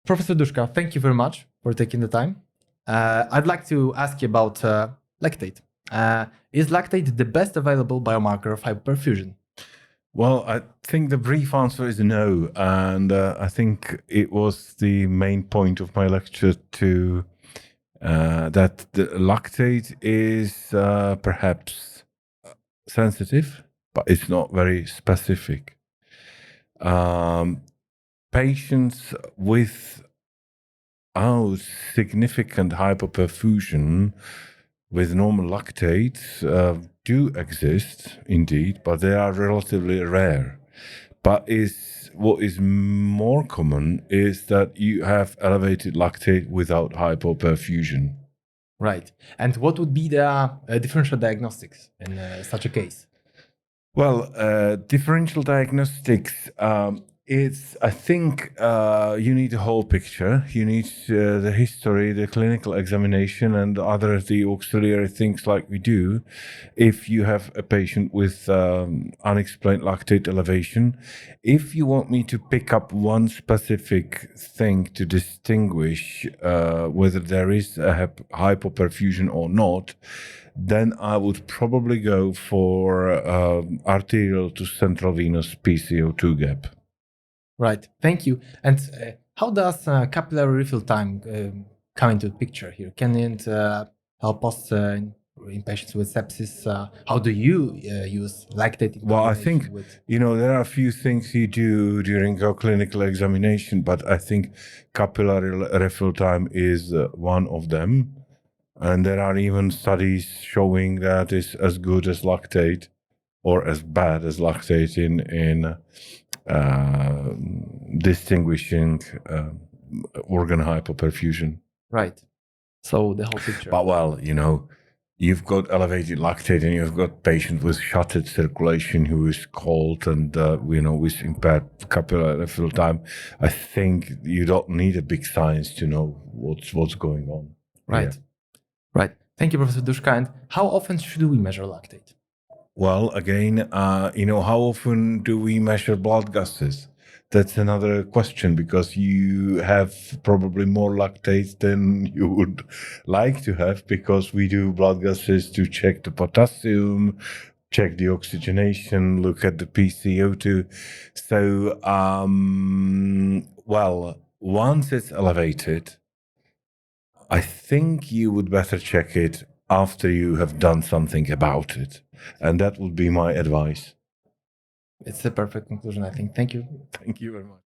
Professor Duška, thank you very much for taking the time. I'd like to ask you about lactate. Is lactate the best available biomarker of hypoperfusion? Well, I think the brief answer is no, and I think it was the main point of my lecture to that the lactate is perhaps sensitive, but it's not very specific. Patients with significant hypoperfusion with normal lactate do exist indeed, but they are relatively rare. But what is more common is that you have elevated lactate without hypoperfusion. Right. And what would be the differential diagnostics in such a case? Well, differential diagnostics, I think you need the whole picture. You need the history, the clinical examination, and the auxiliary things like we do. If you have a patient with unexplained lactate elevation, if you want me to pick up one specific thing to distinguish whether there is a hypoperfusion or not, then I would probably go for arterial to central venous PCO2 gap. Right, thank you. And how does capillary refill time come into the picture here? Can it help us in patients with sepsis? How do you use lactate? Well, I think, there are a few things you do during your clinical examination, but I think capillary refill time is one of them. And there are even studies showing that it's as good as lactate or as bad as lactate in distinguishing organ hypoperfusion. Right. So the whole picture. But well, you've got elevated lactate and you've got patient with shuttered circulation who is cold and with impaired capillary refill time. I think you don't need a big science to know what's going on. Right. Yeah. Right. Thank you, Professor Duška. And how often should we measure lactate? Well, again, how often do we measure blood gases? That's another question, because you have probably more lactate than you would like to have, because we do blood gases to check the potassium, check the oxygenation, look at the PCO2. So, once it's elevated, I think you would better check it after you have done something about it. And that would be my advice. It's a perfect conclusion, I think. Thank you. Thank you very much.